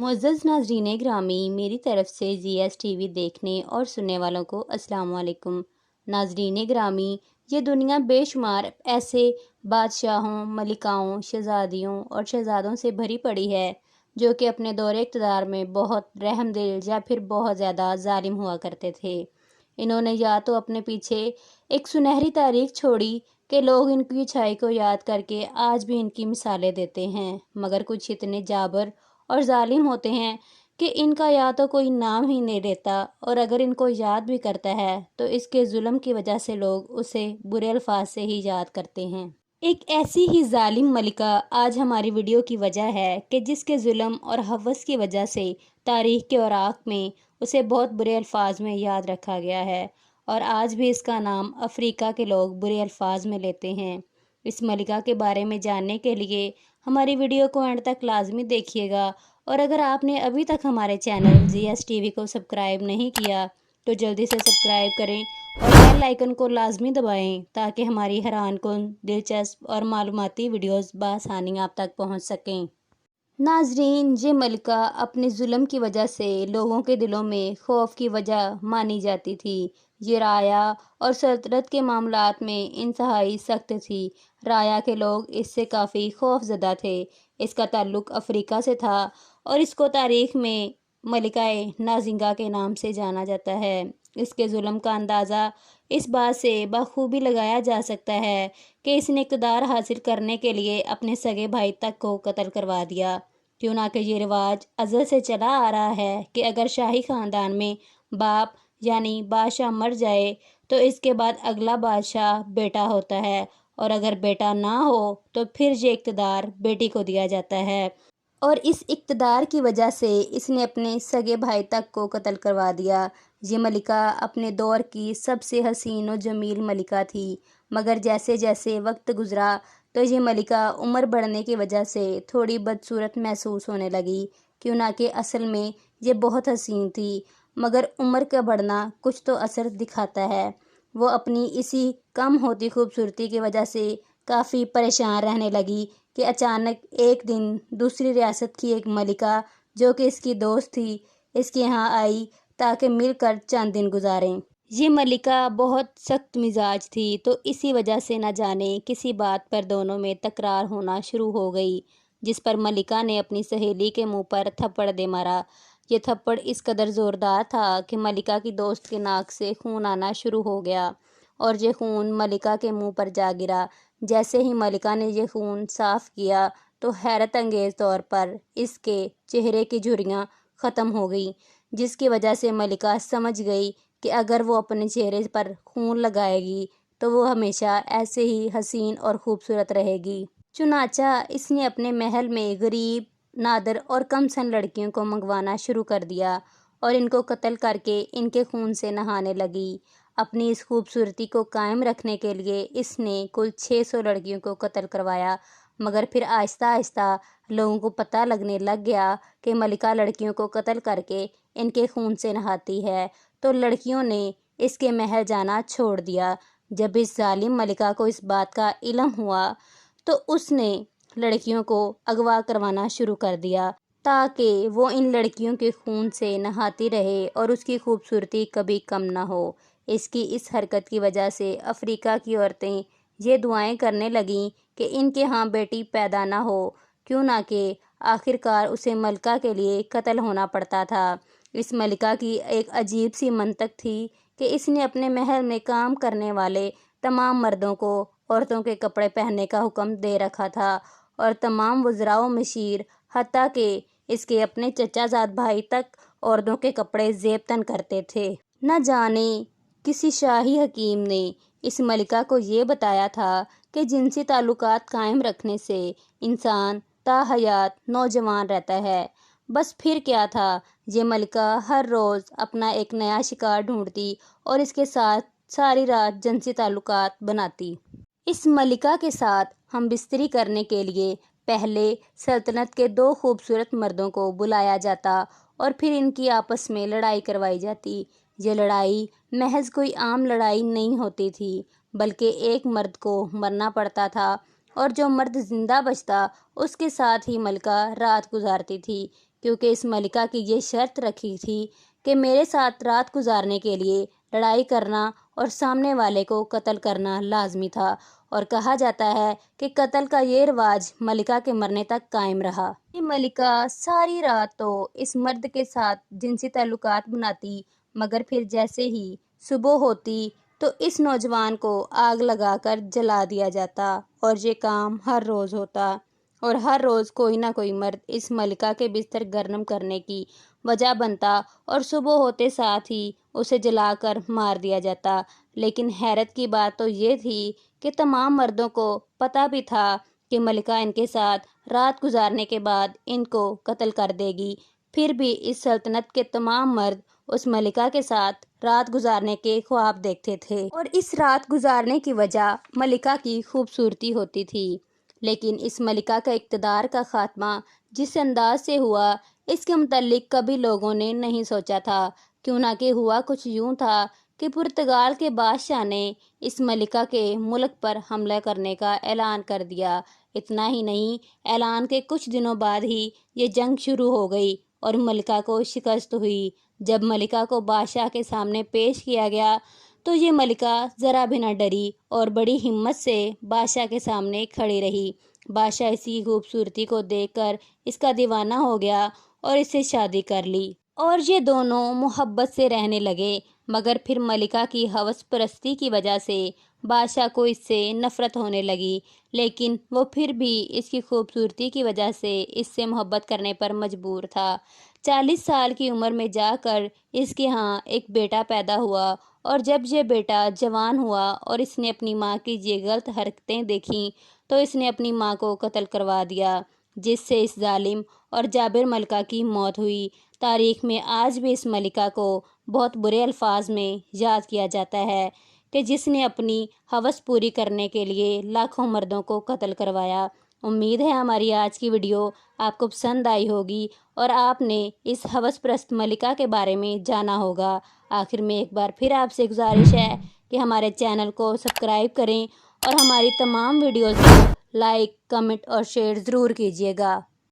मुअज़्ज़ज़ नाज़रीन ग्रामी, मेरी तरफ़ से ज़ीएस टीवी देखने और सुनने वालों को अस्सलाम वालेकुम। नाज़रीन ग्रामी, ये दुनिया बेशुमार ऐसे बादशाहों, मलिकाओं, शहज़ादियों और शहज़ादों से भरी पड़ी है जो कि अपने दौरे इक़्तिदार में बहुत रहमदिल या फिर बहुत ज़्यादा ज़ालिम हुआ करते थे। इन्होंने या तो अपने पीछे एक सुनहरी तारीख़ छोड़ी कि लोग इनकी अच्छाई को याद करके आज भी इनकी मिसालें देते हैं, मगर कुछ इतने जाबर और ज़ालिम होते हैं कि इनका या तो कोई नाम ही नहीं लेता, और अगर इनको याद भी करता है तो इसके जुल्म की वजह से लोग उसे बुरे अल्फाज से ही याद करते हैं। एक ऐसी ही ज़ालिम मलिका आज हमारी वीडियो की वजह है कि जिसके जुल्म और हवस की वजह से तारीख़ के औराक में उसे बहुत बुरे अल्फाज में याद रखा गया है, और आज भी इसका नाम अफ्रीका के लोग बुरे अल्फाज में लेते हैं। इस मलिका के बारे में जानने के लिए हमारी वीडियो को एंड तक लाजमी देखिएगा, और अगर आपने अभी तक हमारे चैनल ज़ीएस टीवी को सब्सक्राइब नहीं किया तो जल्दी से सब्सक्राइब करें और बेल आइकन को लाजमी दबाएं ताकि हमारी हैरानकुन, दिलचस्प और मालूमाती वीडियोस बआसानी आप तक पहुंच सकें। नाजरीन, ये मलिका अपने जुल्म की वजह से लोगों के दिलों में खौफ की वजह मानी जाती थी। ये राया और सल्तनत के मामलात में इंतहाई सख्त थी। राया के लोग इससे काफ़ी खौफजदा थे। इसका ताल्लुक़ अफ्रीका से था और इसको तारीख़ में मलिकाए नाजिंगा के नाम से जाना जाता है। इसके जुल्म का अंदाज़ा इस बात से बखूबी लगाया जा सकता है कि इसने इक़्तिदार हासिल करने के लिए अपने सगे भाई तक को कत्ल करवा दिया। क्यों ना कि ये रिवाज अज़ल से चला आ रहा है कि अगर शाही ख़ानदान में बाप यानी बादशाह मर जाए तो इसके बाद अगला बादशाह बेटा होता है, और अगर बेटा ना हो तो फिर ये इक़्तिदार बेटी को दिया जाता है। और इस इक़्तिदार की वजह से इसने अपने सगे भाई तक को कत्ल करवा दिया। ये मलिका अपने दौर की सबसे हसीन और जमील मलिका थी, मगर जैसे जैसे वक्त गुज़रा तो ये मलिका उम्र बढ़ने की वजह से थोड़ी बदसूरत महसूस होने लगी। क्यों ना कि असल में ये बहुत हसीन थी, मगर उम्र का बढ़ना कुछ तो असर दिखाता है। वो अपनी इसी कम होती खूबसूरती की वजह से काफ़ी परेशान रहने लगी कि अचानक एक दिन दूसरी रियासत की एक मलिका जो कि इसकी दोस्त थी, इसके यहाँ आई ताकि मिलकर चंद दिन गुजारें। ये मलिका बहुत सख्त मिजाज थी, तो इसी वजह से न जाने किसी बात पर दोनों में तकरार होना शुरू हो गई, जिस पर मलिका ने अपनी सहेली के मुंह पर थप्पड़ दे मारा। ये थप्पड़ इस कदर ज़ोरदार था कि मलिका की दोस्त के नाक से खून आना शुरू हो गया, और ये खून मलिका के मुंह पर जा गिरा। जैसे ही मलिका ने ये खून साफ़ किया तो हैरत अंगेज़ तौर पर इसके चेहरे की झुर्रियाँ ख़त्म हो गई, जिसकी वजह से मलिका समझ गई कि अगर वो अपने चेहरे पर खून लगाएगी तो वो हमेशा ऐसे ही हसीन और ख़ूबसूरत रहेगी। चुनाचा इसने अपने महल में गरीब, नादर और कम सन लड़कियों को मंगवाना शुरू कर दिया और इनको कत्ल करके इनके खून से नहाने लगी। अपनी इस खूबसूरती को कायम रखने के लिए इसने कुल 600 लड़कियों को कत्ल करवाया, मगर फिर आहिस्ता आहिस्ता लोगों को पता लगने लग गया कि मलिका लड़कियों को कत्ल करके इनके खून से नहाती है, तो लड़कियों ने इसके महल जाना छोड़ दिया। जब इस जालिम मलिका को इस बात का इल्म हुआ तो उसने लड़कियों को अगवा करवाना शुरू कर दिया ताकि वो इन लड़कियों के खून से नहाती रहे और उसकी खूबसूरती कभी कम ना हो। इसकी इस हरकत की वजह से अफ्रीका की औरतें ये दुआएं करने लगीं कि इनके यहाँ बेटी पैदा ना हो, क्यों ना कि आखिरकार उसे मलिका के लिए कत्ल होना पड़ता था। इस मलिका की एक अजीब सी मंतक थी कि इसने अपने महल में काम करने वाले तमाम मर्दों को औरतों के कपड़े पहनने का हुक्म दे रखा था, और तमाम वज़राओं में शीर, हत्ता कि इसके अपने चचाजाद भाई तक औरतों के कपड़े ज़ेब तन करते थे। न जाने किसी शाही हकीम ने इस मलिका को ये बताया था कि जिनसी ताल्लुकात कायम रखने से इंसान ताहयात नौजवान रहता है। बस फिर क्या था, ये मलिका हर रोज़ अपना एक नया शिकार ढूंढती और इसके साथ सारी रात जिनसी ताल्लुकात बनाती। इस मलिका के साथ हम बिस्तरी करने के लिए पहले सल्तनत के 2 खूबसूरत मर्दों को बुलाया जाता और फिर इनकी आपस में लड़ाई करवाई जाती। ये लड़ाई महज कोई आम लड़ाई नहीं होती थी, बल्कि एक मर्द को मरना पड़ता था और जो मर्द जिंदा बचता उसके साथ ही मलिका रात गुजारती थी। کیونکہ اس ملکہ کی یہ شرط رکھی تھی کہ میرے ساتھ رات گزارنے کے لیے لڑائی کرنا اور سامنے والے کو قتل کرنا لازمی تھا، اور کہا جاتا ہے کہ قتل کا یہ رواج ملکہ کے مرنے تک قائم رہا۔ یہ ملکہ ساری رات تو اس مرد کے ساتھ جنسی تعلقات بناتی، مگر پھر جیسے ہی صبح ہوتی تو اس نوجوان کو آگ لگا کر جلا دیا جاتا، اور یہ کام ہر روز ہوتا، اور ہر روز کوئی نہ کوئی مرد اس ملکہ کے بستر گرم کرنے کی وجہ بنتا، اور صبح ہوتے ساتھ ہی اسے جلا کر مار دیا جاتا۔ لیکن حیرت کی بات تو یہ تھی کہ تمام مردوں کو پتہ بھی تھا کہ ملکہ ان کے ساتھ رات گزارنے کے بعد ان کو قتل کر دے گی، پھر بھی اس سلطنت کے تمام مرد اس ملکہ کے ساتھ رات گزارنے کے خواب دیکھتے تھے، اور اس رات گزارنے کی وجہ ملکہ کی خوبصورتی ہوتی تھی۔ لیکن اس ملکہ کا اقتدار کا خاتمہ جس انداز سے ہوا، اس کے متعلق کبھی لوگوں نے نہیں سوچا تھا، کیوں نہ کہ ہوا کچھ یوں تھا کہ پرتگال کے بادشاہ نے اس ملکہ کے ملک پر حملہ کرنے کا اعلان کر دیا۔ اتنا ہی نہیں، اعلان کے کچھ دنوں بعد ہی یہ جنگ شروع ہو گئی اور ملکہ کو شکست ہوئی۔ جب ملکہ کو بادشاہ کے سامنے پیش کیا گیا تو یہ ملکہ ذرا بھی نہ ڈری اور بڑی ہمت سے بادشاہ کے سامنے کھڑی رہی۔ بادشاہ اس کی خوبصورتی کو دیکھ کر اس کا دیوانہ ہو گیا اور اس سے شادی کر لی، اور یہ دونوں محبت سے رہنے لگے۔ مگر پھر ملکہ کی ہوس پرستی کی وجہ سے بادشاہ کو اس سے نفرت ہونے لگی، لیکن وہ پھر بھی اس کی خوبصورتی کی وجہ سے اس سے محبت کرنے پر مجبور تھا۔ 40 سال کی عمر میں جا کر اس کے ہاں ایک بیٹا پیدا ہوا، اور جب یہ بیٹا جوان ہوا اور اس نے اپنی ماں کی یہ غلط حرکتیں دیکھیں تو اس نے اپنی ماں کو قتل کروا دیا، جس سے اس ظالم اور جابر ملکہ کی موت ہوئی۔ تاریخ میں آج بھی اس ملکہ کو بہت برے الفاظ میں یاد کیا جاتا ہے کہ جس نے اپنی ہوس پوری کرنے کے لیے لاکھوں مردوں کو قتل کروایا۔ امید ہے ہماری آج کی ویڈیو آپ کو پسند آئی ہوگی اور آپ نے اس ہوس پرست ملکہ کے بارے میں جانا ہوگا۔ آخر میں ایک بار پھر آپ سے گزارش ہے کہ ہمارے چینل کو سبسکرائب کریں اور ہماری تمام ویڈیوز کو لائک، کمنٹ اور شیئر ضرور کیجیے گا۔